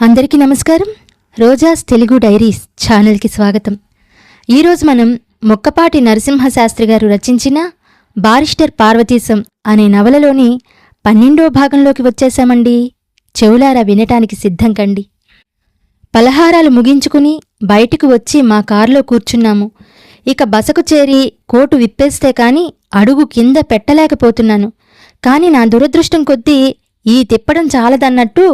అందరికీ నమస్కారం. రోజాస్ తెలుగు డైరీస్ ఛానల్కి స్వాగతం. ఈరోజు మనం మొక్కపాటి నరసింహశాస్త్రి గారు రచించిన బారిస్టర్ పార్వతీశం అనే నవలలోని 12వ భాగంలోకి వచ్చేశామండి. చెవులారా వినటానికి సిద్ధం కండి. పలహారాలు ముగించుకుని బయటకు వచ్చి మా కారులో కూర్చున్నాము. ఇక బసకు చేరి కోటు విప్పేస్తే కాని అడుగు కింద పెట్టలేకపోతున్నాను. కాని నా దురదృష్టం కొద్దీ ఈ తిప్పడం చాలదన్నట్టు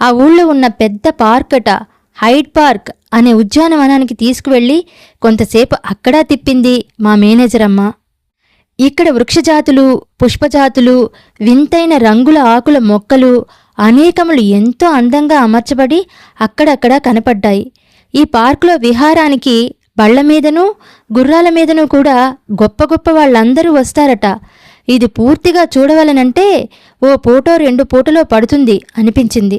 ఆ ఊళ్ళో ఉన్న పెద్ద పార్కట హైడ్ పార్క్ అనే ఉద్యానవనానికి తీసుకువెళ్ళి కొంతసేపు అక్కడా తిప్పింది మా మేనేజర్ అమ్మ. ఇక్కడ వృక్షజాతులు, పుష్పజాతులు, వింతైన రంగుల ఆకుల మొక్కలు అనేకములు ఎంతో అందంగా అమర్చబడి అక్కడక్కడా కనపడ్డాయి. ఈ పార్కులో విహారానికి బళ్లమీదనూ గుర్రాల మీదనూ కూడా గొప్ప గొప్ప వాళ్ళందరూ వస్తారట. ఇది పూర్తిగా చూడవలనంటే ఓ పూటో 2 పూటలో పడుతుంది అనిపించింది.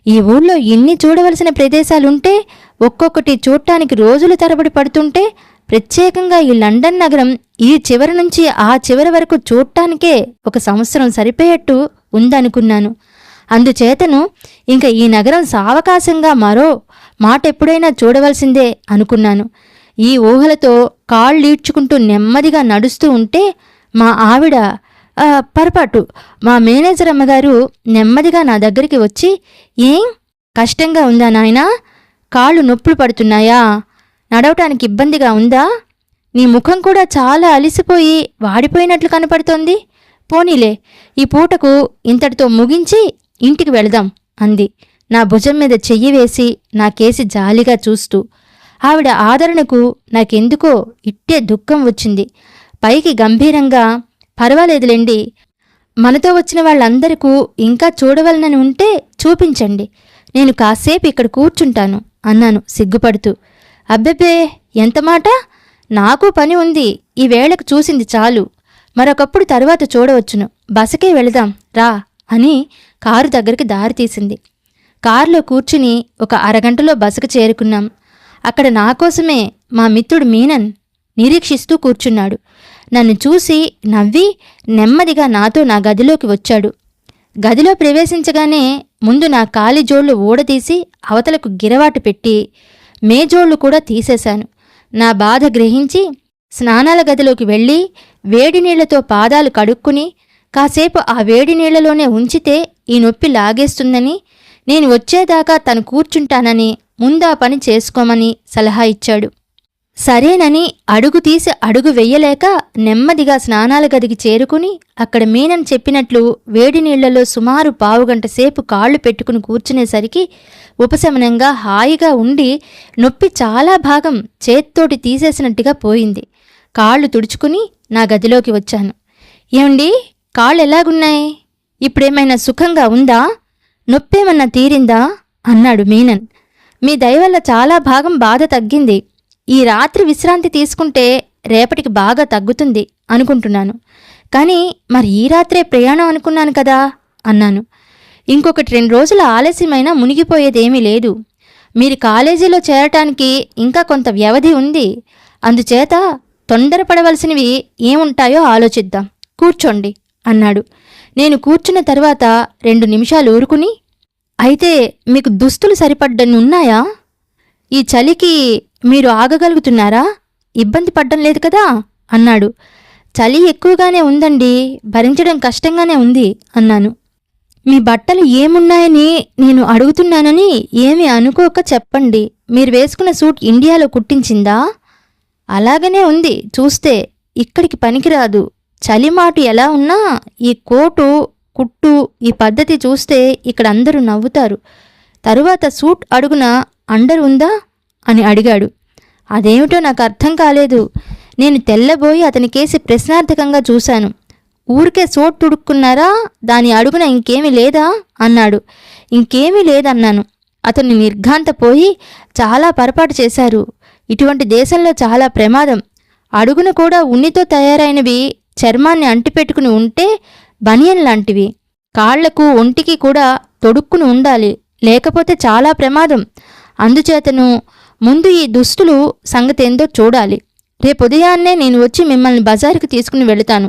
ఈ ఊళ్ళో ఇన్ని చూడవలసిన ప్రదేశాలుంటే ఒక్కొక్కటి చూడటానికి రోజుల తరబడి పడుతుంటే ప్రత్యేకంగా ఈ లండన్ నగరం ఈ చివరి నుంచి ఆ చివరి వరకు చూడటానికే 1 సంవత్సరం సరిపోయేట్టు ఉందనుకున్నాను. అందుచేతను ఇంక ఈ నగరం సావకాశంగా మరో మాట ఎప్పుడైనా చూడవలసిందే అనుకున్నాను. ఈ ఊహలతో కాళ్ళీడ్చుకుంటూ నెమ్మదిగా నడుస్తూ ఉంటే మా ఆవిడ పొరపాటు మా మేనేజర్ అమ్మగారు నెమ్మదిగా నా దగ్గరికి వచ్చి, ఏం కష్టంగా ఉందా నాయనా? కాళ్ళు నొప్పులు పడుతున్నాయా? నడవటానికి ఇబ్బందిగా ఉందా? నీ ముఖం కూడా చాలా అలిసిపోయి వాడిపోయినట్లు కనపడుతోంది. పోనీలే, ఈ పూటకు ఇంతటితో ముగించి ఇంటికి వెళదాం అంది, నా భుజం మీద చెయ్యి వేసి నాకేసి జాలిగా చూస్తూ. ఆవిడ ఆదరణకు నాకెందుకో ఇట్టే దుఃఖం వచ్చింది. పైకి గంభీరంగా, పర్వాలేదులేండి, మనతో వచ్చిన వాళ్ళందరికీ ఇంకా చూడవలనని ఉంటే చూపించండి, నేను కాసేపు ఇక్కడ కూర్చుంటాను అన్నాను సిగ్గుపడుతూ. అబ్బెబ్బే, ఎంత మాట! నాకు పని ఉంది, ఈ వేళకు చూసింది చాలు, మరొకప్పుడు తరువాత చూడవచ్చును, బసకే వెళదాం రా అని కారు దగ్గరికి దారి తీసింది. కారులో కూర్చుని 1 అరగంటలో బసకు చేరుకున్నాం. అక్కడ నాకోసమే మా మిత్రుడు మీనన్ నిరీక్షిస్తూ కూర్చున్నాడు. నన్ను చూసి నవ్వి నెమ్మదిగా నాతో నా గదిలోకి వచ్చాడు. గదిలో ప్రవేశించగానే ముందు నా కాలి జోళ్లు ఊడదీసి అవతలకు గిరవాటు పెట్టి మేజోళ్లు కూడా తీసేశాను. నా బాధ గ్రహించి స్నానాల గదిలోకి వెళ్ళి వేడి నీళ్లతో పాదాలు కడుక్కుని కాసేపు ఆ వేడి నీళ్లలోనే ఉంచితే ఈ నొప్పి లాగేస్తుందని, నేను వచ్చేదాకా తను కూర్చుంటానని ముందా పని చేసుకోమని సలహా ఇచ్చాడు. సరేనని అడుగు తీసి అడుగు వెయ్యలేక నెమ్మదిగా స్నానాల గదికి చేరుకుని అక్కడ మీనన్ చెప్పినట్లు వేడి నీళ్లలో సుమారు పావుగంట సేపు కాళ్లు పెట్టుకుని కూర్చునేసరికి ఉపశమనంగా హాయిగా ఉండి నొప్పి చాలా భాగం చేత్తోటి తీసేసినట్టుగా పోయింది. కాళ్లు తుడుచుకుని నా గదిలోకి వచ్చాను. ఏమండి, కాళ్ళు ఎలాగున్నాయి? ఇప్పుడేమైనా సుఖంగా ఉందా? నొప్పేమన్నా తీరిందా అన్నాడు మీనన్. మీ దయవల్ల చాలా భాగం బాధ తగ్గింది. ఈ రాత్రి విశ్రాంతి తీసుకుంటే రేపటికి బాగా తగ్గుతుంది అనుకుంటున్నాను. కానీ మరి ఈ రాత్రే ప్రయాణం అనుకున్నాను కదా అన్నాను. ఇంకొకటి 2 రోజుల ఆలస్యమైనా మునిగిపోయేదేమీ లేదు. మీరు కాలేజీలో చేరటానికి ఇంకా కొంత వ్యవధి ఉంది. అందుచేత తొందరపడవలసినవి ఏముంటాయో ఆలోచిద్దాం, కూర్చోండి అన్నాడు. నేను కూర్చున్న తర్వాత 2 నిమిషాలు ఊరుకుని, అయితే మీకు దుస్తులు సరిపడ్డన్ని ఉన్నాయా? ఈ చలికి మీరు ఆగగలుగుతున్నారా? ఇబ్బంది పడ్డం లేదు కదా అన్నాడు. చలి ఎక్కువగానే ఉందండి, భరించడం కష్టంగానే ఉంది అన్నాను. మీ బట్టలు ఏమున్నాయని నేను అడుగుతున్నానని ఏమీ అనుకోక చెప్పండి. మీరు వేసుకున్న సూట్ ఇండియాలో కుట్టించిందా? అలాగనే ఉంది చూస్తే, ఇక్కడికి పనికిరాదు. చలిమాటు ఎలా ఉన్నా ఈ కోటు కుట్టు ఈ పద్ధతి చూస్తే ఇక్కడ అందరూ నవ్వుతారు. తరువాత సూట్ అడుగున అండర్ ఉందా అని అడిగాడు. అదేమిటో నాకు అర్థం కాలేదు. నేను తెల్లబోయి అతనికేసి ప్రశ్నార్థకంగా చూశాను. ఊరికే సూట్ తుడుక్కున్నారా? దాని అడుగున ఇంకేమీ లేదా అన్నాడు. ఇంకేమీ లేదన్నాను. అతను నిర్ఘాంతపోయి, చాలా పొరపాటు చేశారు. ఇటువంటి దేశంలో చాలా ప్రమాదం. అడుగున కూడా ఉన్నితో తయారైనవి చర్మాన్ని అంటిపెట్టుకుని ఉంటే బనియన్ లాంటివి. కాళ్లకు ఒంటికి కూడా తొడుక్కుని ఉండాలి, లేకపోతే చాలా ప్రమాదం. అందుచేతను ముందు ఈ దుస్తులు సంగతేందో చూడాలి. రేపుదయాన్నే నేను వచ్చి మిమ్మల్ని బజారుకి తీసుకుని వెళుతాను.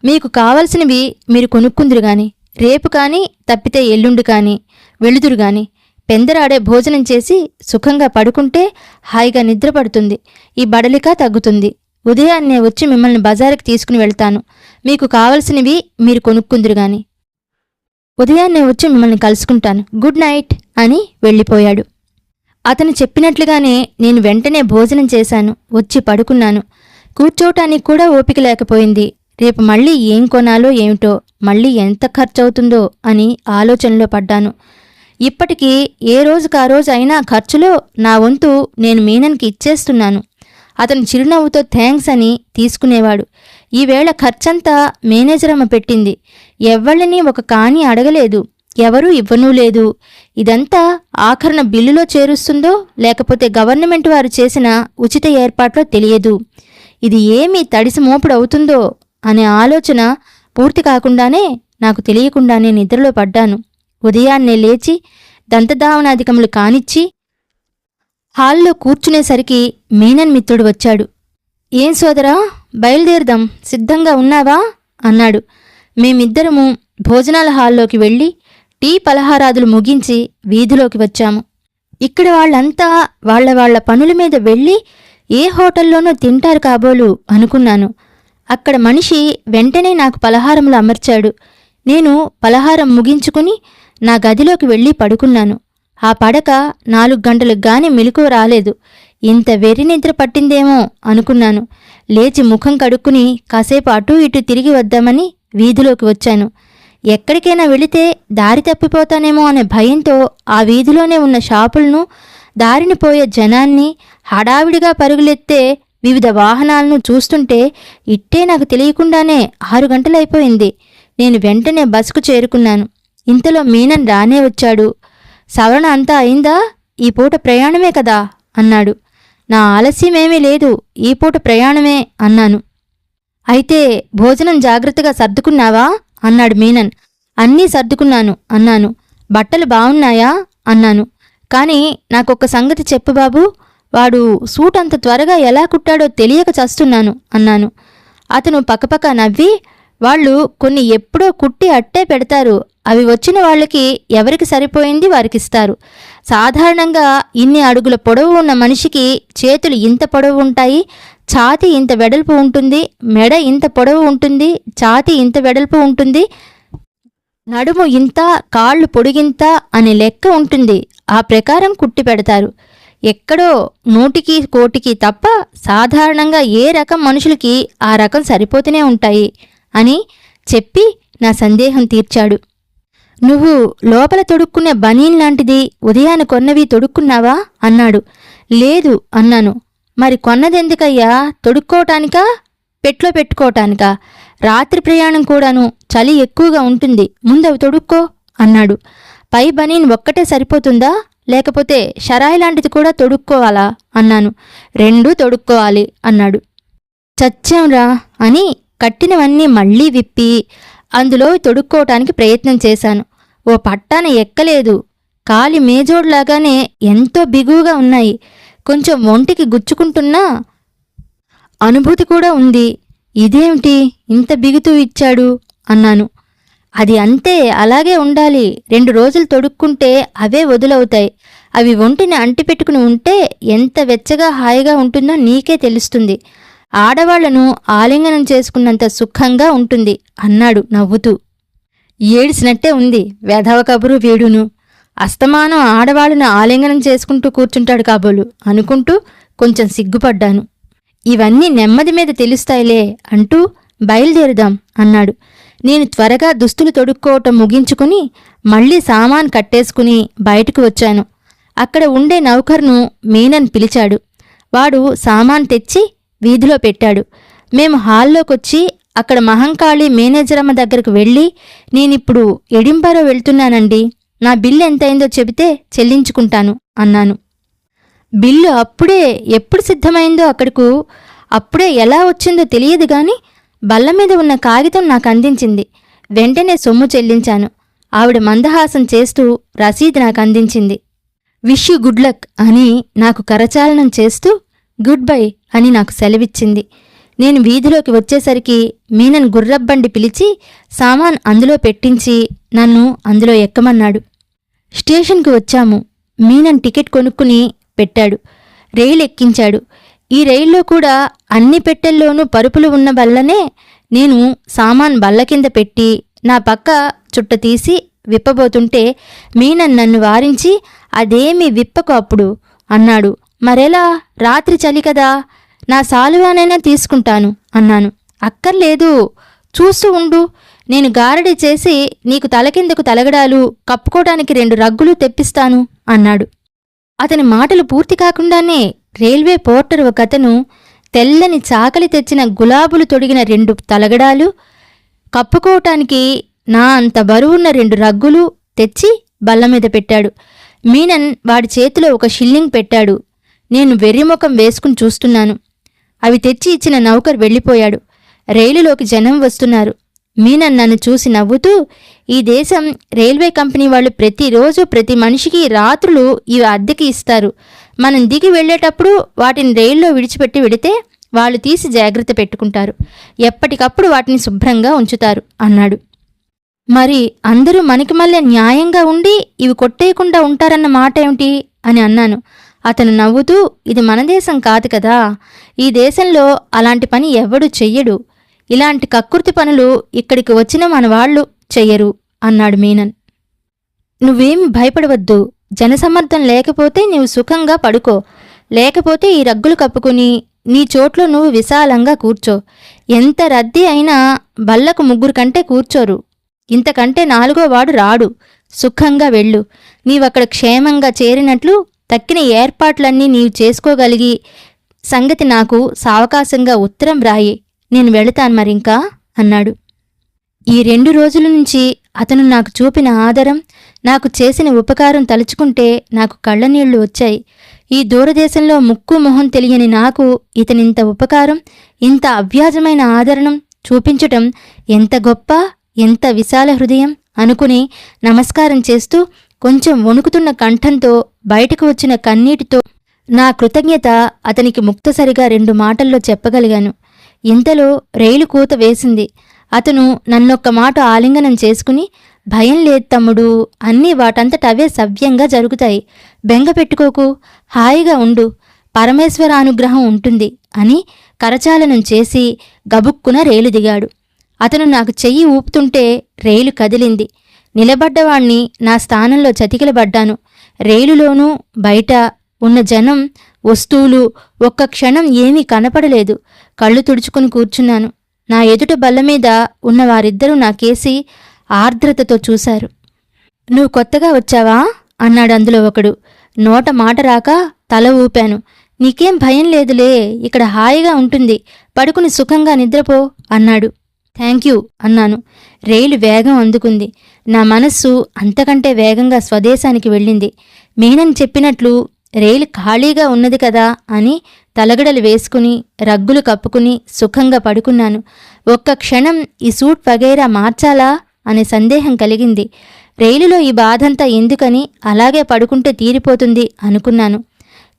మీకు కావలసినవి మీరు కొనుక్కుందురు గాని, రేపు కానీ తప్పితే ఎల్లుండి కానీ వెళుదురు గాని. పెందరాడే భోజనం చేసి సుఖంగా పడుకుంటే హాయిగా నిద్రపడుతుంది. ఈ బడలిక తగ్గుతుంది. ఉదయాన్నే వచ్చి మిమ్మల్ని బజారుకి తీసుకుని వెళ్తాను. మీకు కావలసినవి మీరు కొనుక్కుందురు గాని. ఉదయాన్నే వచ్చి మిమ్మల్ని కలుసుకుంటాను. గుడ్ నైట్ అని వెళ్ళిపోయాడు. అతను చెప్పినట్లుగానే నేను వెంటనే భోజనం చేశాను. వచ్చి పడుకున్నాను. కూర్చోటానికి కూడా ఓపిక లేకపోయింది. రేపు మళ్ళీ ఏం కొనాలో ఏమిటో, మళ్ళీ ఎంత ఖర్చవుతుందో అని ఆలోచనలో పడ్డాను. ఇప్పటికీ ఏ రోజుకా రోజు అయినా ఖర్చులో నా వంతు నేను మీనన్కి ఇచ్చేస్తున్నాను. అతను చిరునవ్వుతో థ్యాంక్స్ అని తీసుకునేవాడు. ఈవేళ ఖర్చంతా మేనేజరమ్మ పెట్టింది. ఎవ్వళ్ళని ఒక కాని అడగలేదు. ఎవరూ ఇవ్వనూ లేదు. ఇదంతా ఆఖరణ బిల్లులో చేరుస్తుందో లేకపోతే గవర్నమెంట్ వారు చేసిన ఉచిత ఏర్పాట్లో తెలియదు. ఇది ఏమీ తడిసి మోపుడు అవుతుందో అనే ఆలోచన పూర్తి కాకుండానే నాకు తెలియకుండానే నిద్రలో పడ్డాను. ఉదయాన్నే లేచి దంతధావనాధికములు కానిచ్చి హాల్లో కూర్చునేసరికి మీనన్ మిత్రుడు వచ్చాడు. ఏం సోదరా, బయలుదేరదాం, సిద్ధంగా ఉన్నావా అన్నాడు. మేమిద్దరము భోజనాల హాల్లోకి వెళ్ళి టీ పలహారాదులు ముగించి వీధిలోకి వచ్చాము. ఇక్కడ వాళ్ళంతా వాళ్ల పనుల మీద వెళ్ళి ఏ హోటల్లోనో తింటారు కాబోలు అనుకున్నాను. అక్కడ మనిషి వెంటనే నాకు పలహారములు అమర్చాడు. నేను పలహారం ముగించుకుని నా గదిలోకి వెళ్ళి పడుకున్నాను. ఆ పడక 4 గంటలకు గాని మెలకువ రాలేదు. ఇంత వెర్రి నిద్ర పట్టిందేమో అనుకున్నాను. లేచి ముఖం కడుక్కుని కాసేపు అటూ ఇటూ తిరిగి వద్దామని వీధిలోకి వచ్చాను. ఎక్కడికైనా వెళితే దారి తప్పిపోతానేమో అనే భయంతో ఆ వీధిలోనే ఉన్న షాపులను, దారిని పోయే జనాన్ని, హడావిడిగా పరుగులెత్తే వివిధ వాహనాలను చూస్తుంటే ఇట్టే నాకు తెలియకుండానే 6 గంటలైపోయింది. నేను వెంటనే బస్కు చేరుకున్నాను. ఇంతలో మీనన్ రానే వచ్చాడు. సవరణ అంతా అయిందా? ఈ పూట ప్రయాణమే కదా అన్నాడు. నా ఆలస్యమేమీ లేదు, ఈ పూట ప్రయాణమే అన్నాను. అయితే భోజనం జాగ్రత్తగా సర్దుకున్నావా అన్నాడు మీనన్. అన్నీ సర్దుకున్నాను అన్నాను. బట్టలు బావున్నాయా అన్నాను. కాని నాకొక్క సంగతి చెప్పు బాబూ, వాడు సూట్ అంత త్వరగా ఎలా కుట్టాడో తెలియక చస్తున్నాను అన్నాను. అతను పక్కపక్క నవ్వి, వాళ్ళు కొన్ని ఎప్పుడో కుట్టి అట్టే పెడతారు. అవి వచ్చిన వాళ్ళకి ఎవరికి సరిపోయింది వారికిస్తారు. సాధారణంగా ఇన్ని అడుగుల పొడవు ఉన్న మనిషికి చేతులు ఇంత పొడవు ఉంటాయి, ఛాతీ ఇంత వెడల్పు ఉంటుంది, మెడ ఇంత పొడవు ఉంటుంది, ఛాతీ ఇంత వెడల్పు ఉంటుంది, నడుము ఇంత, కాళ్ళు పొడిగింత అనే లెక్క ఉంటుంది. ఆ ప్రకారం కుట్టి పెడతారు. ఎక్కడో 100కి 1,00,000కి తప్ప సాధారణంగా ఏ రకం మనుషులకి ఆ రకం సరిపోతూనే ఉంటాయి అని చెప్పి నా సందేహం తీర్చాడు. నువ్వు లోపల తొడుక్కునే బనీన్ లాంటిది ఉదయాన కొన్నవి తొడుక్కున్నావా అన్నాడు. లేదు అన్నాను. మరి కొన్నదెందుకయ్యా? తొడుక్కోవటానికా, పెట్లో పెట్టుకోవటానికా? రాత్రి ప్రయాణం కూడాను, చలి ఎక్కువగా ఉంటుంది, ముందవి తొడుక్కో అన్నాడు. పై బనీన్ ఒక్కటే సరిపోతుందా, లేకపోతే షరాయి లాంటిది కూడా తొడుక్కోవాలా అన్నాను. 2 తొడుక్కోవాలి అన్నాడు. చచ్చాంరా అని కట్టినవన్నీ మళ్లీ విప్పి అందులో తొడుక్కోవటానికి ప్రయత్నం చేశాను. ఓ పట్టాన ఎక్కలేదు. కాలి మేజోడ్లాగానే ఎంతో బిగువుగా ఉన్నాయి. కొంచెం ఒంటికి గుచ్చుకుంటున్నా అనుభూతి కూడా ఉంది. ఇదేమిటి ఇంత బిగుతూ ఇచ్చాడు అన్నాను. అది అంతే, అలాగే ఉండాలి. 2 రోజులు తొడుక్కుంటే అవే వదులవుతాయి. అవి ఒంటిని అంటిపెట్టుకుని ఉంటే ఎంత వెచ్చగా హాయిగా ఉంటుందో నీకే తెలుస్తుంది. ఆడవాళ్లను ఆలింగనం చేసుకున్నంత సుఖంగా ఉంటుంది అన్నాడు నవ్వుతూ. ఏడిసినట్టే ఉంది వెధవ కబురు వీడును. అస్తమానం ఆడవాళ్ళను ఆలింగనం చేసుకుంటూ కూర్చుంటాడు కాబోలు అనుకుంటూ కొంచెం సిగ్గుపడ్డాను. ఇవన్నీ నెమ్మది మీద తెలుస్తాయిలే అంటూ బయలుదేరుదాం అన్నాడు. నేను త్వరగా దుస్తులు తొడుక్కోవటం ముగించుకుని మళ్లీ సామాన్ కట్టేసుకుని బయటకు వచ్చాను. అక్కడ ఉండే నౌకర్ను మీనన్ పిలిచాడు. వాడు సామాన్ తెచ్చి వీధిలో పెట్టాడు. మేము హాల్లోకొచ్చి అక్కడ మహంకాళి మేనేజరమ్మ దగ్గరకు వెళ్ళి, నేనిప్పుడు ఎడింబరో వెళ్తున్నానండి, నా బిల్లు ఎంతైందో చెబితే చెల్లించుకుంటాను అన్నాను. బిల్లు అప్పుడే ఎప్పుడు సిద్ధమైందో అక్కడకు అప్పుడే ఎలా వచ్చిందో తెలియదు గాని బల్ల మీద ఉన్న కాగితం నాకు అందించింది. వెంటనే సొమ్ము చెల్లించాను. ఆవిడ మందహాసం చేస్తూ రసీదు నాకు అందించింది. విష్ యూ గుడ్ లక్ అని నాకు కరచాలనం చేస్తూ గుడ్ బై అని నాకు సెలవిచ్చింది. నేను వీధిలోకి వచ్చేసరికి మీనన్ గుర్రబ్బండి పిలిచి సామాన్ అందులో పెట్టించి నన్ను అందులో ఎక్కమన్నాడు. స్టేషన్కి వచ్చాము. మీనన్ టికెట్ కొనుక్కుని పెట్టాడు. రైలు ఎక్కించాడు. ఈ రైల్లో కూడా అన్ని పెట్టెల్లోనూ పరుపులు ఉన్న వల్లనే నేను సామాన్ బల్ల కింద పెట్టి నా పక్క చుట్ట తీసి విప్పబోతుంటే మీనన్ నన్ను వారించి, అదేమీ విప్పకు అప్పుడు అన్నాడు. మరెలా? రాత్రి చలి కదా, నా సాలువానైనా తీసుకుంటాను అన్నాను. అక్కర్లేదు, చూస్తూ ఉండు, నేను గారడి చేసి నీకు తలకిందకు తలగడాలు కప్పుకోవడానికి 2 రగ్గులు తెప్పిస్తాను అన్నాడు. అతని మాటలు పూర్తి కాకుండానే రైల్వే పోర్టర్ ఒకతను తెల్లని చాకలి తెచ్చిన గులాబులు తొడిగిన 2 తలగడాలు కప్పుకోవటానికి నా అంత బరువున్న 2 రగ్గులు తెచ్చి బల్లమీద పెట్టాడు. మీనన్ వాడి చేతిలో 1 షిల్లింగ్ పెట్టాడు. నేను వెర్రిముఖం వేసుకుని చూస్తున్నాను. అవి తెచ్చి ఇచ్చిన నౌకర్ వెళ్ళిపోయాడు. రైలులోకి జనం వస్తున్నారు. మీనన్ నన్ను చూసి నవ్వుతూ, ఈ దేశం రైల్వే కంపెనీ వాళ్ళు ప్రతిరోజు ప్రతి మనిషికి రాత్రులు ఇవి అద్దెకి ఇస్తారు. మనం దిగి వెళ్లేటప్పుడు వాటిని రైల్లో విడిచిపెట్టి వెడితే వాళ్ళు తీసి జాగ్రత్త పెట్టుకుంటారు. ఎప్పటికప్పుడు వాటిని శుభ్రంగా ఉంచుతారు అన్నాడు. మరి అందరూ మనకి మళ్ళీ న్యాయంగా ఉండి ఇవి కొట్టేయకుండా ఉంటారన్న మాట ఏమిటి అని అన్నాను. అతను నవ్వుతూ, ఇది మన దేశం కాదు కదా, ఈ దేశంలో అలాంటి పని ఎవడూ చెయ్యడు. ఇలాంటి కక్కుర్తి పనులు ఇక్కడికి వచ్చిన మన వాళ్ళు చెయ్యరు అన్నాడు మీనన్. నువ్వేమి భయపడవద్దు. జనసమ్మర్దం లేకపోతే నీవు సుఖంగా పడుకో, లేకపోతే ఈ రగ్గులు కప్పుకుని నీ చోట్లో నువ్వు విశాలంగా కూర్చో. ఎంత రద్దీ అయినా బల్లకు 3 కంటే కూర్చోరు. ఇంతకంటే 4వ వాడు రాడు. సుఖంగా వెళ్ళు. నీవక్కడ క్షేమంగా చేరినట్లు తక్కిన ఏర్పాట్లన్నీ నీవు చేసుకోగలిగి సంగతి నాకు సావకాశంగా ఉత్తరం రాయి. నేను వెళతాను మరింకా అన్నాడు. ఈ 2 రోజుల నుంచి అతను నాకు చూపిన ఆదరం, నాకు చేసిన ఉపకారం తలుచుకుంటే నాకు కళ్ళనీళ్లు వచ్చాయి. ఈ దూరదేశంలో ముక్కు మొహం తెలియని నాకు ఇతనింత ఉపకారం, ఇంత అవ్యాజమైన ఆదరణం చూపించటం ఎంత గొప్ప, ఎంత విశాల హృదయం అనుకుని నమస్కారం చేస్తూ కొంచెం వణుకుతున్న కంఠంతో బయటకు వచ్చిన కన్నీటితో నా కృతజ్ఞత అతనికి ముక్తసరిగా 2 మాటల్లో చెప్పగలిగాను. ఇంతలో రైలు కూత వేసింది. అతను నన్నొక్క మాట ఆలింగనం చేసుకుని, భయం లేదు తమ్ముడు, అన్నీ వాటంతటవే సవ్యంగా జరుగుతాయి. బెంగ పెట్టుకోకు, హాయిగా ఉండు, పరమేశ్వరానుగ్రహం ఉంటుంది అని కరచాలనం చేసి గబుక్కున రైలు దిగాడు. అతను నాకు చెయ్యి ఊపుతుంటే రైలు కదిలింది. నిలబడ్డవాణ్ణి నా స్థానంలో చతికిలబడ్డాను. రైలులోనూ బయట ఉన్న జనం, వస్తువులు ఒక్క క్షణం ఏమీ కనపడలేదు. కళ్ళు తుడుచుకుని కూర్చున్నాను. నా ఎదుట బల్లమీద ఉన్న వారిద్దరూ నాకేసి ఆర్ద్రతతో చూశారు. నువ్వు కొత్తగా వచ్చావా అన్నాడు అందులో ఒకడు. నోట మాట రాక తల ఊపాను. నీకేం భయం లేదులే, ఇక్కడ హాయిగా ఉంటుంది, పడుకుని సుఖంగా నిద్రపో అన్నాడు. థ్యాంక్యూ అన్నాను. రైలు వేగం అందుకుంది. నా మనస్సు అంతకంటే వేగంగా స్వదేశానికి వెళ్ళింది. మీనన్ చెప్పినట్లు రైలు ఖాళీగా ఉన్నది కదా అని తలగడలు వేసుకుని రగ్గులు కప్పుకుని సుఖంగా పడుకున్నాను. ఒక్క క్షణం ఈ సూట్ వగైరా మార్చాలా అనే సందేహం కలిగింది. రైలులో ఈ బాధంతా ఎందుకని అలాగే పడుకుంటే తీరిపోతుంది అనుకున్నాను.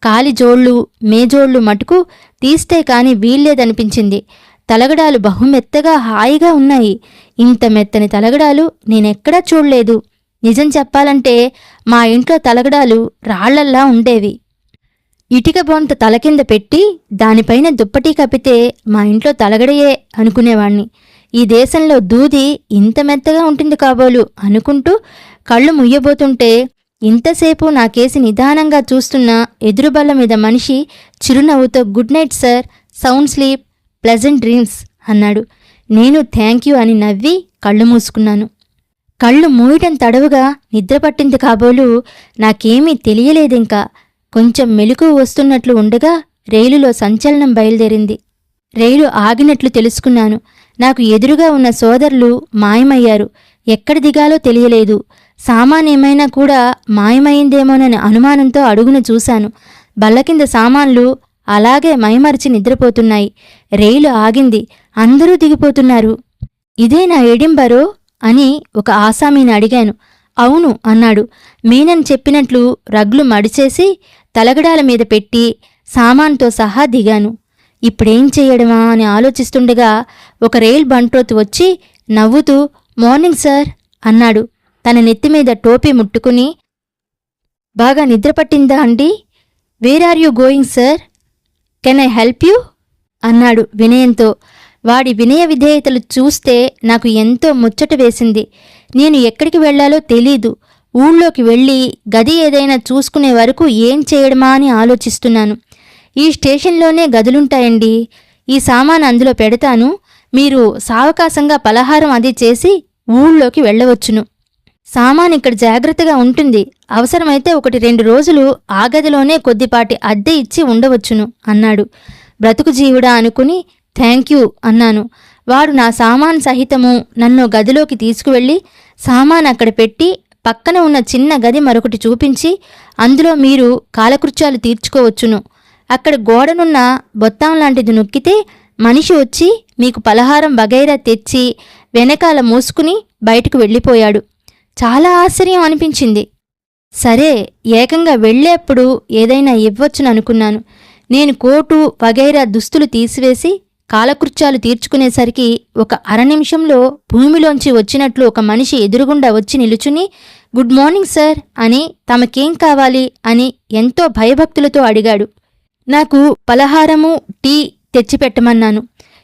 కాలి జోళ్ళు మేజోళ్ళు మటుకు తీస్తే కాని వీల్లేదనిపించింది. తలగడాలు బహుమెత్తగా హాయిగా ఉన్నాయి. ఇంత మెత్తని తలగడాలు నేనెక్కడా చూడలేదు. నిజం చెప్పాలంటే మా ఇంట్లో తలగడాలు రాళ్లల్లా ఉండేవి. ఇటిక బొంత తలకింద పెట్టి దానిపైన దుప్పటి కప్పితే మా ఇంట్లో తలగడయే అనుకునేవాణ్ణి. ఈ దేశంలో దూది ఇంత మెత్తగా ఉంటుంది కాబోలు అనుకుంటూ కళ్ళు ముయ్యబోతుంటే ఇంతసేపు నాకేసి నిదానంగా చూస్తున్న ఎదురుబల్ల మీద మనిషి చిరునవ్వుతో good night sir, sound sleep, pleasant dreams అన్నాడు. నేను థ్యాంక్యూ అని నవ్వి కళ్ళు మూసుకున్నాను. కళ్ళు మూయటం తడవుగా నిద్రపట్టింది కాబోలు నాకేమీ తెలియలేదింకా. కొంచెం మెలకువ వస్తున్నట్లు ఉండగా రైలులో సంచలనం బయలుదేరింది. రైలు ఆగినట్లు తెలుసుకున్నాను. నాకు ఎదురుగా ఉన్న సోదరులు మాయమయ్యారు. ఎక్కడ దిగాలో తెలియలేదు. సామానేమైనా కూడా మాయమైందేమోనని అనుమానంతో అడుగున చూశాను. బల్లకింద సామాన్లు అలాగే మైమరిచి నిద్రపోతున్నాయి. రైలు ఆగింది. అందరూ దిగిపోతున్నారు. ఇదే నా ఎడింబరో అని ఒక ఆసామీని అడిగాను. అవును అన్నాడు. మీనన్ చెప్పినట్లు రగ్లు మడిచేసి తలగడాల మీద పెట్టి సామాన్తో సహా దిగాను. ఇప్పుడేం చెయ్యడమా అని ఆలోచిస్తుండగా ఒక రైల్ బంట్రోతు వచ్చి నవ్వుతూ మార్నింగ్ సార్ అన్నాడు. తన నెత్తిమీద టోపీ ముట్టుకుని బాగా నిద్రపట్టిందా అండి? Where are you going sir? Can I help you? అన్నాడు వినయంతో. వాడి వినయ విధేయతలు చూస్తే నాకు ఎంతో ముచ్చట వేసింది. నేను ఎక్కడికి వెళ్లాలో తెలీదు. ఊళ్ళోకి వెళ్ళి గది ఏదైనా చూసుకునే వరకు ఏం చేయడమా అని ఆలోచిస్తున్నాను. ఈ స్టేషన్లోనే గదులుంటాయండి. ఈ సామాను అందులో పెడతాను. మీరు సావకాశంగా పలహారం అది చేసి ఊళ్ళోకి వెళ్ళవచ్చును. సామాను ఇక్కడ జాగ్రత్తగా ఉంటుంది. అవసరమైతే 1-2 రోజులు ఆ గదిలోనే కొద్దిపాటి అద్దె ఇచ్చి ఉండవచ్చును అన్నాడు. బ్రతుకు జీవుడా అనుకుని థ్యాంక్యూ అన్నాను. వాడు నా సామాను సహితము నన్ను గదిలోకి తీసుకువెళ్ళి సామాను అక్కడ పెట్టి పక్కన ఉన్న చిన్న గది మరొకటి చూపించి, అందులో మీరు కాలకృత్యాలు తీర్చుకోవచ్చును. అక్కడ గోడనున్న బొత్తాం లాంటిది నొక్కితే మనిషి వచ్చి మీకు పలహారం వగైరా తెచ్చి వెనకాల మూసుకుని బయటకు వెళ్ళిపోయాడు. చాలా ఆశ్చర్యం అనిపించింది. సరే, ఏకంగా వెళ్ళేప్పుడు ఏదైనా ఇవ్వచ్చుననుకున్నాను. నేను కోటు వగైరా దుస్తులు తీసివేసి కాలకృత్యాలు తీర్చుకునేసరికి ఒక నిమిషంలో భూమిలోంచి వచ్చినట్లు ఒక మనిషి ఎదురుగుండా వచ్చి నిలుచుని, గుడ్ మార్నింగ్ సార్ అని తమకేం కావాలి అని ఎంతో భయభక్తులతో అడిగాడు. నాకు పలహారము, టీ తెచ్చిపెట్టమన్నాను.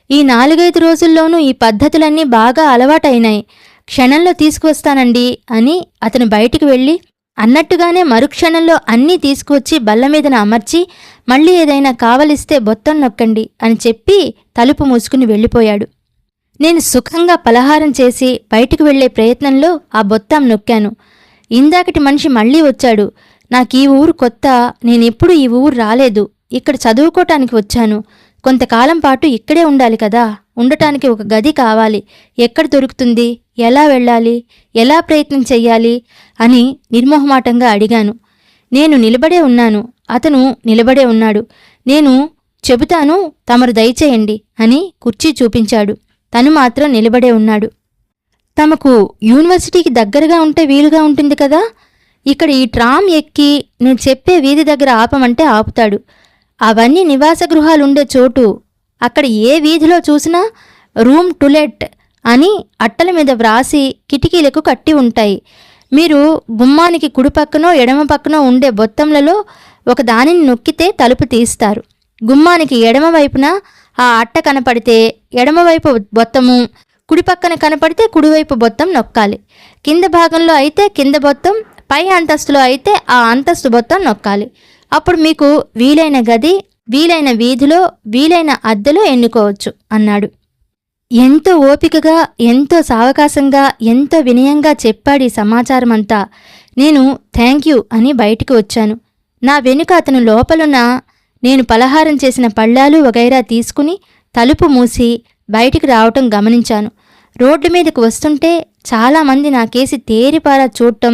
ఈ 4-5 రోజుల్లోనూ ఈ పద్ధతులన్నీ బాగా అలవాటైనాయి. క్షణంలో తీసుకువస్తానండి అని అతను బయటికి వెళ్ళి అన్నట్టుగానే మరుక్షణంలో అన్నీ తీసుకువచ్చి బల్లమీదన అమర్చి, మళ్ళీ ఏదైనా కావలిస్తే బొత్తం నొక్కండి అని చెప్పి తలుపు మూసుకుని వెళ్ళిపోయాడు. నేను సుఖంగా పలహారం చేసి బయటికి వెళ్లే ప్రయత్నంలో ఆ బొత్తం నొక్కాను. ఇందాకటి మనిషి మళ్ళీ వచ్చాడు. నాకీ ఊరు కొత్త, నేనెప్పుడు ఈ ఊరు రాలేదు. ఇక్కడ చదువుకోటానికి వచ్చాను. కొంతకాలం పాటు ఇక్కడే ఉండాలి కదా. ఉండటానికి ఒక గది కావాలి. ఎక్కడ దొరుకుతుంది? ఎలా వెళ్ళాలి? ఎలా ప్రయత్నం చెయ్యాలి అని నిర్మోహమాటంగా అడిగాను. నేను నిలబడే ఉన్నాను. అతను నిలబడే ఉన్నాడు. నేను చెబుతాను, తమరు దయచేయండి అని కుర్చీ చూపించాడు. తను మాత్రం నిలబడే ఉన్నాడు. తమకు యూనివర్సిటీకి దగ్గరగా ఉంటే వీలుగా ఉంటుంది కదా. ఇక్కడ ఈ ట్రామ్ ఎక్కి నేను చెప్పే వీధి దగ్గర ఆపమంటే ఆపుతాడు. అవన్నీ నివాస గృహాలుండే చోటు. అక్కడ ఏ వీధిలో చూసినా రూమ్ టు లెట్ అని అట్టల మీద వ్రాసి కిటికీలకు కట్టి ఉంటాయి. మీరు గుమ్మానికి కుడిపక్కనో ఎడమ పక్కనో ఉండే బొత్తంలలో ఒక దానిని నొక్కితే తలుపు తీస్తారు. గుమ్మానికి ఎడమవైపున ఆ అట్ట కనపడితే ఎడమవైపు బొత్తము, కుడిపక్కన కనపడితే కుడివైపు బొత్తం నొక్కాలి. కింద భాగంలో అయితే కింద బొత్తం, పై అంతస్తులో అయితే ఆ అంతస్తు బొత్తం నొక్కాలి. అప్పుడు మీకు వీలైన గది, వీలైన వీధిలో, వీలైన అద్దెలో ఎన్నుకోవచ్చు అన్నాడు. ఎంతో ఓపికగా, ఎంతో సావకాశంగా, ఎంతో వినయంగా చెప్పాడు ఈ సమాచారమంతా. నేను థ్యాంక్యూ అని బయటికి వచ్చాను. నా వెనుక అతను లోపలున్న నేను పలహారం చేసిన పళ్ళాలు వగైరా తీసుకుని తలుపు మూసి బయటికి రావటం గమనించాను. రోడ్డు మీదకు వస్తుంటే చాలామంది నాకేసి తేరిపారా చూడటం,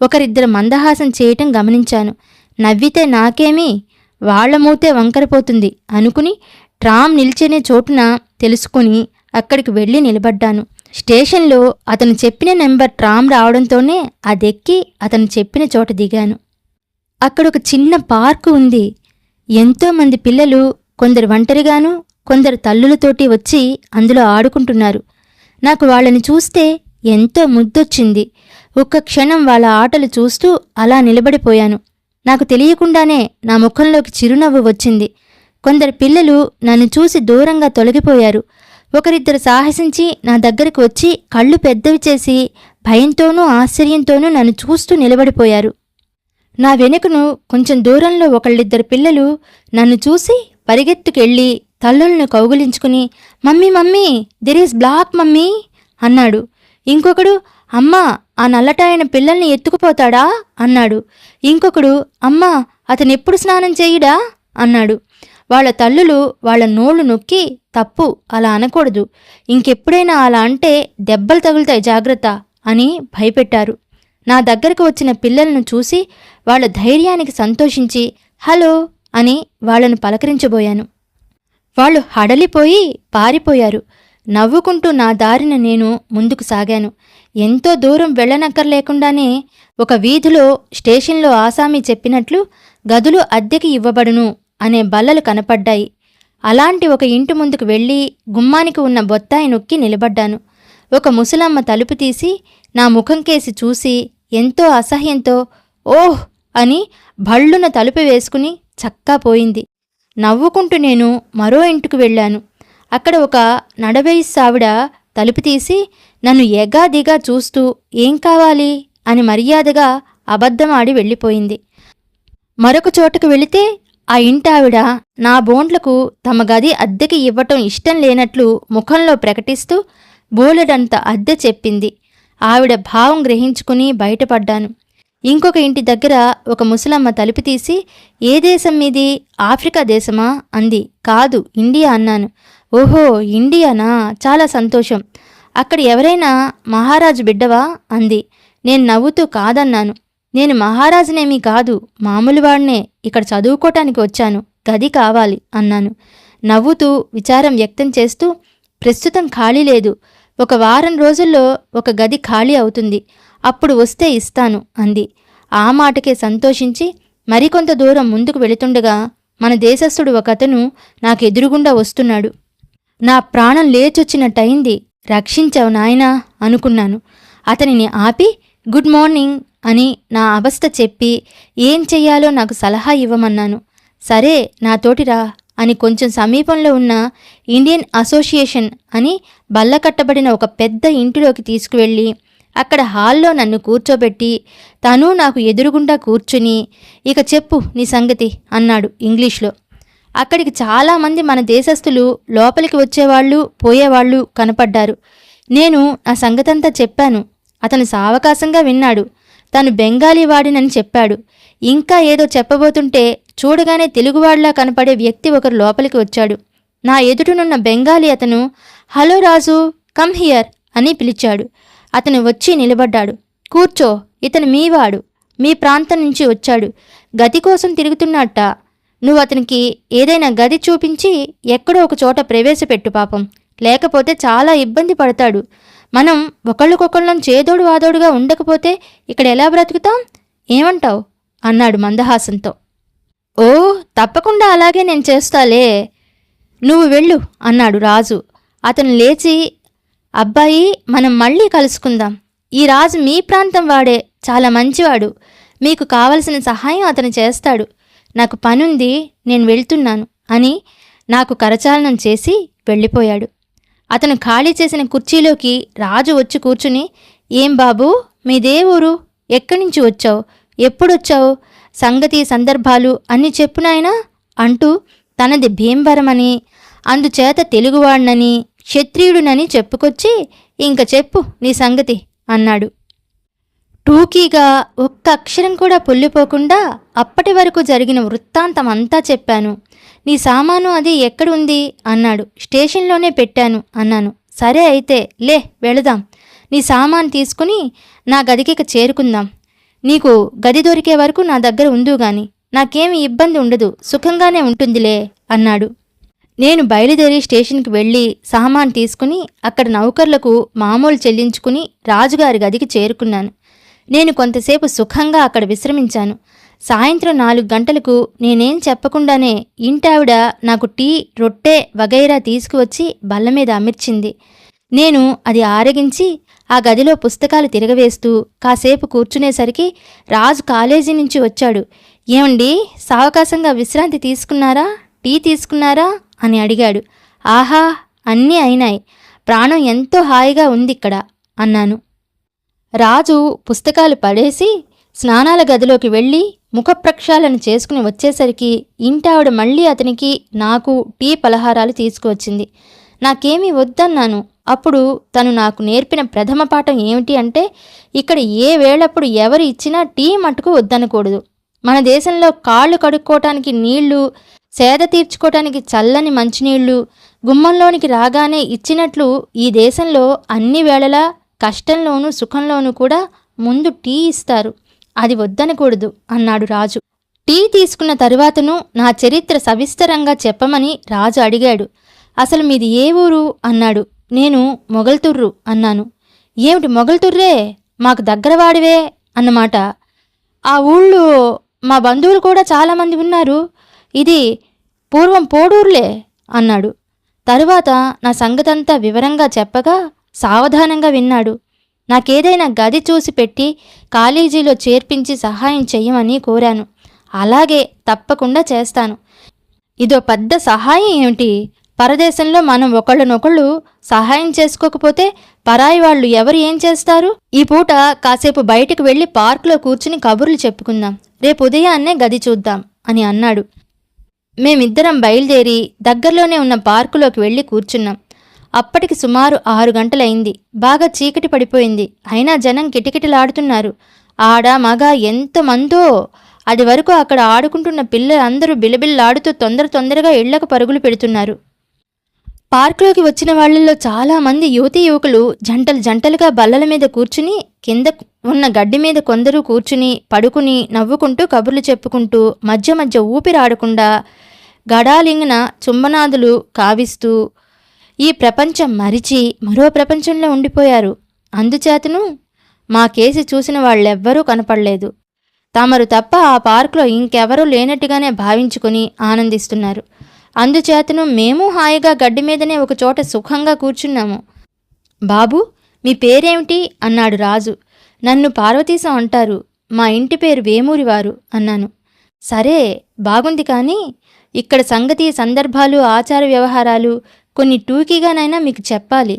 ఒకరిద్దరు మందహాసం చేయటం గమనించాను. నవ్వితే నాకేమీ, వాళ్ల మూతే వంకరపోతుంది అనుకుని ట్రామ్ నిల్చునే చోటున తెలుసుకుని అక్కడికి వెళ్ళి నిలబడ్డాను. స్టేషన్లో అతను చెప్పిన నెంబర్ ట్రామ్ రావడంతోనే అదెక్కి అతను చెప్పిన చోట దిగాను. అక్కడొక చిన్న పార్కు ఉంది. ఎంతోమంది పిల్లలు, కొందరు ఒంటరిగాను, కొందరు తల్లులతోటి వచ్చి అందులో ఆడుకుంటున్నారు. నాకు వాళ్ళని చూస్తే ఎంతో ముద్దొచ్చింది. ఒక్క క్షణం వాళ్ళ ఆటలు చూస్తూ అలా నిలబడిపోయాను. నాకు తెలియకుండానే నా ముఖంలోకి చిరునవ్వు వచ్చింది. కొందరు పిల్లలు నన్ను చూసి దూరంగా తొలగిపోయారు. ఒకరిద్దరు సాహసించి నా దగ్గరకు వచ్చి కళ్ళు పెద్దవి చేసి భయంతోనూ ఆశ్చర్యంతోనూ నన్ను చూస్తూ నిలబడిపోయారు. నా వెనుకను కొంచెం దూరంలో ఒకళ్ళిద్దరు పిల్లలు నన్ను చూసి పరిగెత్తుకెళ్ళి తల్లులను కౌగులించుకుని, mummy mummy there is black mummy అన్నాడు. ఇంకొకడు, అమ్మా ఆ నల్లటాయన పిల్లల్ని ఎత్తుకుపోతాడా అన్నాడు. ఇంకొకడు, అమ్మా అతనెప్పుడు స్నానం చేయుడా అన్నాడు. వాళ్ళ తల్లులు వాళ్ళ నోళ్లు నొక్కి, తప్పు, అలా అనకూడదు, ఇంకెప్పుడైనా అలా అంటే దెబ్బలు తగులుతాయి, జాగ్రత్త అని భయపెట్టారు. నా దగ్గరకు వచ్చిన పిల్లలను చూసి వాళ్ళ ధైర్యానికి సంతోషించి హలో అని వాళ్లను పలకరించబోయాను. వాళ్ళు హడలిపోయి పారిపోయారు. నవ్వుకుంటూ నా దారిన నేను ముందుకు సాగాను. ఎంతో దూరం వెళ్ళనక్కర్లేకుండానే ఒక వీధిలో స్టేషన్లో ఆసామీ చెప్పినట్లు గదులు అద్దెకి ఇవ్వబడును అనే బల్లలు కనపడ్డాయి. అలాంటి ఒక ఇంటి ముందుకు వెళ్ళి గుమ్మానికి ఉన్న బొత్తాయి నొక్కి నిలబడ్డాను. ఒక ముసలమ్మ తలుపు తీసి నా ముఖం కేసి చూసి ఎంతో అసహ్యంతో, ఓహ్ అని భళ్ళున తలుపు వేసుకుని చక్కా పోయింది. నవ్వుకుంటూ నేను మరో ఇంటికి వెళ్ళాను. అక్కడ ఒక నడవయస్సావిడ తలుపు తీసి నన్ను ఎగాదిగా చూస్తూ ఏం కావాలి అని మర్యాదగా అబద్ధమాడి వెళ్ళిపోయింది. మరొక చోటకు వెళితే ఆ ఇంటావిడ నా బోండ్లకు తమ గది అద్దెకి ఇవ్వటం ఇష్టం లేనట్లు ముఖంలో ప్రకటిస్తూ బోలెడంత అద్దె చెప్పింది. ఆవిడ భావం గ్రహించుకుని బయటపడ్డాను. ఇంకొక ఇంటి దగ్గర ఒక ముసలమ్మ తలుపు తీసి ఏ దేశం మీది? ఆఫ్రికా దేశమా అంది. కాదు, ఇండియా అన్నాను. ఓహో, ఇండియానా, చాలా సంతోషం. అక్కడ ఎవరైనా మహారాజు బిడ్డవా అంది. నేను నవ్వుతూ కాదన్నాను. నేను మహారాజునేమీ కాదు, మామూలువాడినే, ఇక్కడ చదువుకోటానికి వచ్చాను, గది కావాలి అన్నాను. నవ్వుతూ విచారం వ్యక్తం చేస్తూ ప్రస్తుతం ఖాళీ లేదు, ఒక వారం రోజుల్లో ఒక గది ఖాళీ అవుతుంది, అప్పుడు వస్తే ఇస్తాను అంది. ఆ మాటకే సంతోషించి మరికొంత దూరం ముందుకు వెళుతుండగా మన దేశస్థుడు ఒకతను నాకెదురుగుండా వస్తున్నాడు. నా ప్రాణం లేచొచ్చినట్టయింది. రక్షించావు నాయనా అనుకున్నాను. అతనిని ఆపి గుడ్ మార్నింగ్ అని నా అవస్థ చెప్పి ఏం చెయ్యాలో నాకు సలహా ఇవ్వమన్నాను. సరే నాతోటిరా అని కొంచెం సమీపంలో ఉన్న ఇండియన్ అసోసియేషన్ అని బల్లకట్టబడిన ఒక పెద్ద ఇంటిలోకి తీసుకువెళ్ళి అక్కడ హాల్లో నన్ను కూర్చోబెట్టి తను నాకు ఎదురుగుండా కూర్చుని ఇక చెప్పు నీ సంగతి అన్నాడు ఇంగ్లీష్లో. అక్కడికి చాలామంది మన దేశస్థులు లోపలికి వచ్చేవాళ్ళు పోయేవాళ్ళు కనపడ్డారు. నేను నా సంగతంతా చెప్పాను. అతను సావకాశంగా విన్నాడు. తను బెంగాలీ వాడినని చెప్పాడు. ఇంకా ఏదో చెప్పబోతుంటే చూడగానే తెలుగువాడిలా కనపడే వ్యక్తి ఒకరు లోపలికి వచ్చాడు. నా ఎదుటనున్న బెంగాలీ అతను హలో రాజు, కమ్ హియర్ అని పిలిచాడు. అతను వచ్చి నిలబడ్డాడు. కూర్చో, ఇతను మీవాడు, మీ ప్రాంతం నుంచి వచ్చాడు, గది కోసం తిరుగుతున్నట్ట. నువ్వు అతనికి ఏదైనా గది చూపించి ఎక్కడో ఒక చోట ప్రవేశపెట్టు పాపం, లేకపోతే చాలా ఇబ్బంది పడతాడు. మనం ఒకళ్ళకొకళ్ళం చేదోడు వాదోడుగా ఉండకపోతే ఇక్కడ ఎలా బ్రతుకుతాం, ఏమంటావు అన్నాడు మందహాసంతో. ఓ తప్పకుండా అలాగే నేను చేస్తాలే, నువ్వు వెళ్ళు అన్నాడు రాజు. అతను లేచి అబ్బాయి మనం మళ్ళీ కలుసుకుందాం, ఈ రాజు మీ ప్రాంతం వాడే, చాలా మంచివాడు, మీకు కావలసిన సహాయం అతను చేస్తాడు, నాకు పనుంది నేను వెళ్తున్నాను అని నాకు కరచాలనం చేసి వెళ్ళిపోయాడు. అతను ఖాళీ చేసిన కుర్చీలోకి రాజు వచ్చి కూర్చుని ఏం బాబూ మీదే ఊరు, ఎక్కడి నుంచి వచ్చావు, ఎప్పుడొచ్చావు, సంగతి సందర్భాలు అన్నీ చెప్పునాయనా అంటూ తనది భీమవరమని అందుచేత తెలుగువాడినని క్షత్రియుడునని చెప్పుకొచ్చి ఇంక చెప్పు నీ సంగతి అన్నాడు. టూకీగా ఒక్క అక్షరం కూడా పొల్లిపోకుండా అప్పటి వరకు జరిగిన వృత్తాంతం అంతా చెప్పాను. నీ సామాను అది ఎక్కడుంది అన్నాడు. స్టేషన్లోనే పెట్టాను అన్నాను. సరే అయితే లే వెళదాం, నీ సామాను తీసుకుని నా గదికి చేరుకుందాం, నీకు గది దొరికే వరకు నా దగ్గర ఉందుగాని, నాకేమీ ఇబ్బంది ఉండదు, సుఖంగానే ఉంటుందిలే అన్నాడు. నేను బయలుదేరి స్టేషన్కి వెళ్ళి సామాన్ తీసుకుని అక్కడ నౌకర్లకు మామూలు చెల్లించుకుని రాజుగారి గదికి చేరుకున్నాను. నేను కొంతసేపు సుఖంగా అక్కడ విశ్రమించాను. సాయంత్రం 4 గంటలకు నేనేం చెప్పకుండానే ఇంటావిడ నాకు టీ, రొట్టె వగైరా తీసుకువచ్చి బల్ల మీద అమర్చింది. నేను అది ఆరగించి ఆ గదిలో పుస్తకాలు తిరగవేస్తూ కాసేపు కూర్చునేసరికి రాజు కాలేజీ నుంచి వచ్చాడు. ఏమండి సావకాశంగా విశ్రాంతి తీసుకున్నారా, టీ తీసుకున్నారా అని అడిగాడు. ఆహా అన్నీ అయినాయి, ప్రాణం ఎంతో హాయిగా ఉందిక్కడ అన్నాను. రాజు పుస్తకాలు పడేసి స్నానాల గదిలోకి వెళ్ళి ముఖప్రక్షాళన చేసుకుని వచ్చేసరికి ఇంటావిడ మళ్ళీ అతనికి నాకు టీ పలహారాలు తీసుకువచ్చింది. నాకేమీ వద్దన్నాను. అప్పుడు తను నాకు నేర్పిన ప్రథమ పాఠం ఏమిటి అంటే ఇక్కడ ఏ వేళప్పుడు ఎవరు ఇచ్చినా టీ మట్టుకు వద్దనకూడదు. మన దేశంలో కాళ్ళు కడుక్కోవటానికి నీళ్లు, సేద తీర్చుకోవటానికి చల్లని మంచినీళ్లు గుమ్మంలోనికి రాగానే ఇచ్చినట్లు ఈ దేశంలో అన్ని వేళలా కష్టంలోనూ సుఖంలోనూ కూడా ముందు టీ ఇస్తారు, అది వద్దనకూడదు అన్నాడు రాజు. టీ తీసుకున్న తరువాతను నా చరిత్ర సవిస్తరంగా చెప్పమని రాజు అడిగాడు. అసలు మీది ఏ ఊరు అన్నాడు. నేను మొగల్తుర్రు అన్నాను. ఏమిటి మొగల్తుర్రే, మాకు దగ్గరవాడివే అన్నమాట. ఆ ఊళ్ళో మా బంధువులు కూడా చాలామంది ఉన్నారు, ఇది పూర్వం పోడూరులే అన్నాడు. తరువాత నా సంగతంతా వివరంగా చెప్పగా సావధానంగా విన్నాడు. నాకేదైనా గది చూసి పెట్టి కాలేజీలో చేర్పించి సహాయం చెయ్యమని కోరాను. అలాగే, తప్పకుండా చేస్తాను. ఇదో పెద్ద సహాయం ఏమిటి? పరదేశంలో మనం ఒకళ్ళనొకళ్ళు సహాయం చేసుకోకపోతే పరాయి వాళ్ళు ఎవరు ఏం చేస్తారు? ఈ పూట కాసేపు బయటికి వెళ్ళి పార్కులో కూర్చుని కబుర్లు చెప్పుకుందాం. రేపు ఉదయాన్నే గది చూద్దాం అని అన్నాడు. మేమిద్దరం బయలుదేరి దగ్గరలోనే ఉన్న పార్కులోకి వెళ్ళి కూర్చున్నాం. అప్పటికి సుమారు 6 గంటలైంది. బాగా చీకటి పడిపోయింది. అయినా జనం కిటకిటలాడుతున్నారు. ఆడ మగ ఎంతమందో! అది వరకు అక్కడ ఆడుకుంటున్న పిల్లలందరూ బిలబిల్లాడుతూ తొందరగా ఇళ్లకు పరుగులు పెడుతున్నారు. పార్కులోకి వచ్చిన వాళ్లలో చాలామంది యువతీ యువకులు జంటలుగా బల్లల మీద కూర్చుని, కింద ఉన్న గడ్డి మీద కొందరు కూర్చుని పడుకుని నవ్వుకుంటూ కబుర్లు చెప్పుకుంటూ మధ్య మధ్య ఊపిరాడకుండా గడాలింగిన చుంబనాదులు కావిస్తూ ఈ ప్రపంచం మరిచి మరో ప్రపంచంలో ఉండిపోయారు. అందుచేతను మా కేసి చూసిన వాళ్ళెవ్వరూ కనపడలేదు. తమరు తప్ప ఆ పార్కులో ఇంకెవరూ లేనట్టుగానే భావించుకుని ఆనందిస్తున్నారు. అందుచేతను మేము హాయిగా గడ్డి మీదనే ఒకచోట సుఖంగా కూర్చున్నాము. బాబూ, మీ పేరేమిటి అన్నాడు రాజు. నన్ను పార్వతీశం అంటారు. మా ఇంటి పేరు వేమూరివారు అన్నాను. సరే, బాగుంది. కానీ ఇక్కడ సంగతి, సందర్భాలు, ఆచార వ్యవహారాలు కొన్ని టూకీగానైనా మీకు చెప్పాలి.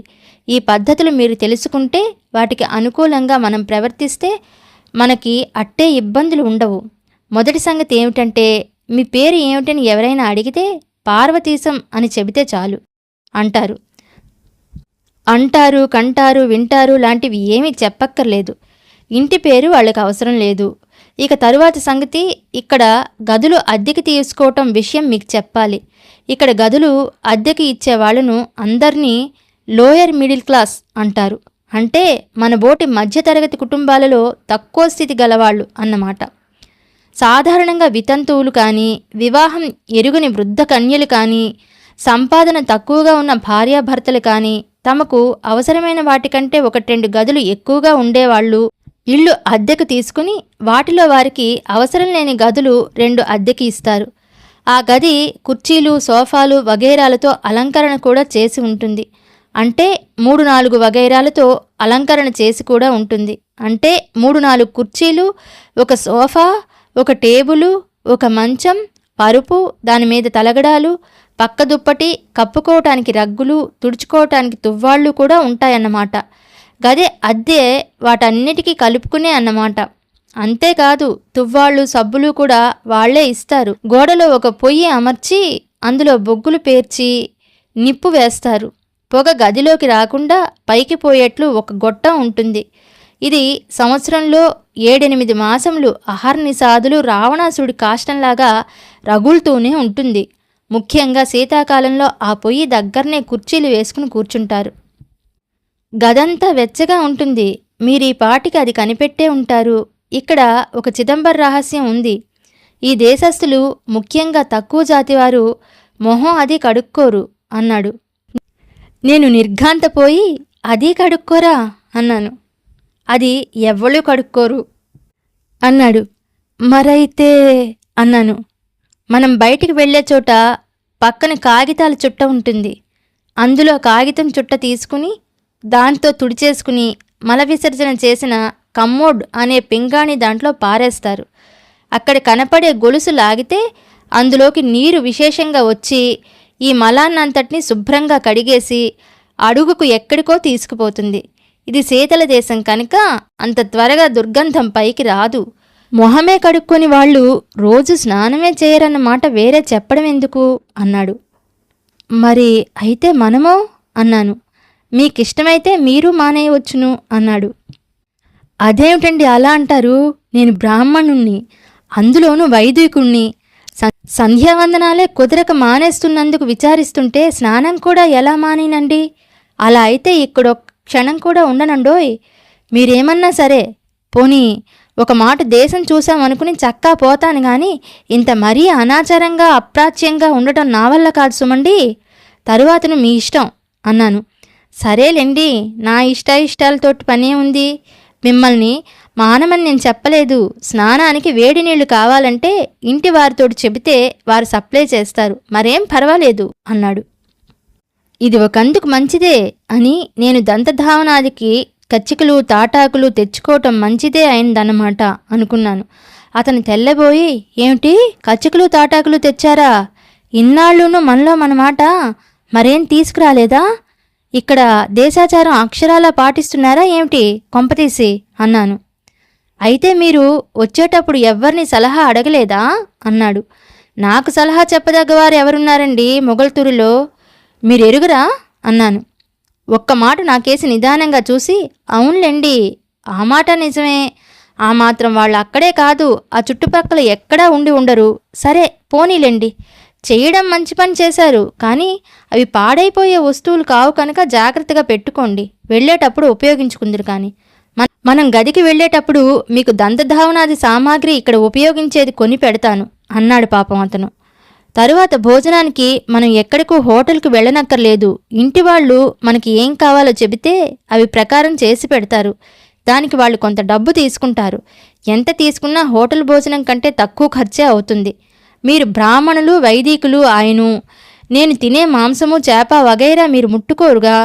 ఈ పద్ధతులు మీరు తెలుసుకుంటే వాటికి అనుకూలంగా మనం ప్రవర్తిస్తే మనకి అట్టే ఇబ్బందులు ఉండవు. మొదటి సంగతి ఏమిటంటే, మీ పేరు ఏమిటని ఎవరైనా అడిగితే పార్వతీశం అని చెబితే చాలు. అంటారు, కంటారు, వింటారు లాంటివి ఏమీ చెప్పక్కర్లేదు. ఇంటి పేరు వాళ్ళకి అవసరం లేదు. ఇక తరువాత సంగతి, ఇక్కడ గదులు అద్దెకి తీసుకోవటం విషయం మీకు చెప్పాలి. ఇక్కడ గదులు అద్దెకి ఇచ్చే వాళ్ళను అందరినీ లోయర్ మిడిల్ క్లాస్ అంటారు. అంటే మన బోటి మధ్యతరగతి కుటుంబాలలో తక్కువ స్థితి గలవాళ్ళు అన్నమాట. సాధారణంగా వితంతువులు కానీ, వివాహం ఎరుగని వృద్ధ కన్యలు కానీ, సంపాదన తక్కువగా ఉన్న భార్యాభర్తలు కానీ తమకు అవసరమైన వాటికంటే 1-2 గదులు ఎక్కువగా ఉండేవాళ్ళు ఇళ్ళు అద్దెకు తీసుకుని వాటిలో వారికి అవసరం లేని గదులు 2 అద్దెకి ఇస్తారు. ఆ గది కుర్చీలు, సోఫాలు వగైరాలతో అలంకరణ కూడా చేసి ఉంటుంది. అంటే 3-4 వగైరాలతో అలంకరణ చేసి కూడా ఉంటుంది. అంటే 3-4 కుర్చీలు, ఒక సోఫా, ఒక టేబులు, ఒక మంచం, పరుపు, దానిమీద తలగడాలు, పక్క దుప్పటి, కప్పుకోవటానికి రగ్గులు, తుడుచుకోవటానికి తువ్వాళ్ళు కూడా ఉంటాయన్నమాట. గది అద్దె వాటన్నిటికీ కలుపుకునే అన్నమాట. అంతేకాదు, తువ్వాళ్ళు, సబ్బులు కూడా వాళ్లే ఇస్తారు. గోడలో ఒక పొయ్యి అమర్చి అందులో బొగ్గులు పేర్చి నిప్పు వేస్తారు. పొగ గదిలోకి రాకుండా పైకి పోయేట్లు ఒక గొట్టం ఉంటుంది. ఇది సంవత్సరంలో 7-8 మాసములు అహర్నిశాదులు రావణాసుడి కాష్టంలాగా రగులుతూనే ఉంటుంది. ముఖ్యంగా శీతాకాలంలో ఆ పొయ్యి దగ్గరనే కుర్చీలు వేసుకుని కూర్చుంటారు. గదంతా వెచ్చగా ఉంటుంది. మీరీ పాటికి అది కనిపెట్టే ఉంటారు. ఇక్కడ ఒక చిదంబర రహస్యం ఉంది. ఈ దేశస్థులు, ముఖ్యంగా తక్కువ జాతివారు మొహం అది కడుక్కోరు అన్నాడు. నేను నిర్ఘాంతపోయి, అదీ కడుక్కోరా అన్నాను. అది ఎవ్వరూ కడుక్కోరు అన్నాడు. మరైతే అన్నాను. మనం బయటికి వెళ్లే చోట పక్కన కాగితాల చుట్ట ఉంటుంది. అందులో కాగితం చుట్ట తీసుకుని దాంతో తుడిచేసుకుని మల విసర్జన చేసిన కమ్మోడ్ అనే పింగాణి దాంట్లో పారేస్తారు. అక్కడ కనపడే గొలుసు లాగితే అందులోకి నీరు విశేషంగా వచ్చి ఈ మలాన్నంతటినీ శుభ్రంగా కడిగేసి అడుగుకు ఎక్కడికో తీసుకుపోతుంది. ఇది శీతల దేశం కనుక అంత త్వరగా దుర్గంధం పైకి రాదు. మొహమే కడుక్కొని వాళ్ళు రోజు స్నానమే చేయరన్నమాట వేరే చెప్పడం ఎందుకు అన్నాడు. మరి అయితే మనమో అన్నాను. మీకిష్టమైతే మీరు మానేయవచ్చును అన్నాడు. అదేమిటండి అలా అంటారు? నేను బ్రాహ్మణుణ్ణి, అందులోనూ వైదికుణ్ణి. సంధ్యావందనాలే కుదరక మానేస్తున్నందుకు విచారిస్తుంటే స్నానం కూడా ఎలా మానేనండి? అలా అయితే ఇక్కడొక్క క్షణం కూడా ఉండనండోయ్. మీరేమన్నా సరే, పోనీ ఒక మాట దేశం చూశామనుకుని చక్కా పోతాను గాని ఇంత మరీ అనాచారంగా అప్రాచ్యంగా ఉండటం నా వల్ల కాదు సుమండి. తరువాతను మీ ఇష్టం అన్నాను. సరేలేండి, నా ఇష్టాలతోటి పనే ఉంది. మిమ్మల్ని మానమని నేను చెప్పలేదు. స్నానానికి వేడి నీళ్లు కావాలంటే ఇంటి వారితోటి చెబితే వారు సప్లై చేస్తారు, మరేం పర్వాలేదు అన్నాడు. ఇది ఒకందుకు మంచిదే అని నేను దంతధావనాదికి కచ్చికలు తాటాకులు తెచ్చుకోవటం మంచిదే అయిందన్నమాట అనుకున్నాను. అతను తెల్లబోయి, ఏమిటి కచ్చికలు తాటాకులు తెచ్చారా? ఇన్నాళ్ళును మనలో మన మాట మరేం తీసుకురాలేదా? ఇక్కడ దేశాచారం అక్షరాలా పాటిస్తున్నారా ఏమిటి కొంపతీసి అన్నాను. అయితే మీరు వచ్చేటప్పుడు ఎవ్వరిని సలహా అడగలేదా అన్నాడు. నాకు సలహా చెప్పదగ్గవారు ఎవరున్నారండి మొగల్తూరులో, మీరెరుగురా అన్నాను. ఒక్క మాట నాకేసి నిదానంగా చూసి, అవునులేండి ఆ మాట నిజమే, ఆ మాత్రం వాళ్ళు అక్కడే కాదు ఆ చుట్టుపక్కల ఎక్కడా ఉండి ఉండరు. సరే పోనీలేండి, చేయడం మంచి పని చేశారు, కానీ అవి పాడైపోయే వస్తువులు కావు కనుక జాగ్రత్తగా పెట్టుకోండి, వెళ్ళేటప్పుడు ఉపయోగించుకుందరు. కానీ మనం గదికి వెళ్ళేటప్పుడు మీకు దంతధావనాది సామాగ్రి ఇక్కడ ఉపయోగించేది కొని పెడతాను అన్నాడు పాపం అతను. తరువాత భోజనానికి మనం ఎక్కడికో హోటల్కి వెళ్ళనక్కర్లేదు, ఇంటి వాళ్ళు మనకి ఏం కావాలో చెబితే అవి ప్రకారం చేసి పెడతారు. దానికి వాళ్ళు కొంత డబ్బు తీసుకుంటారు. ఎంత తీసుకున్నా హోటల్ భోజనం కంటే తక్కువ ఖర్చే అవుతుంది. మీరు బ్రాహ్మణులు వైదికులు ఆయను, నేను తినే మాంసము చేప వగైరా మీరు ముట్టుకోరుగా.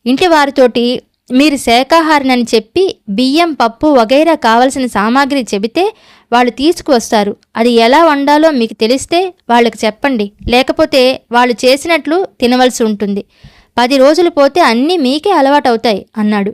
ఇంటి వారితోటి మీరు శాకాహారినని చెప్పి బియ్యం పప్పు వగైరా కావలసిన సామాగ్రి చెబితే వాళ్ళు తీసుకువస్తారు. అది ఎలా వండాలో మీకు తెలిస్తే వాళ్ళకి చెప్పండి, లేకపోతే వాళ్ళు చేసినట్లు తినవలసి ఉంటుంది. 10 రోజులు పోతే అన్నీ మీకే అలవాటవుతాయి అన్నాడు.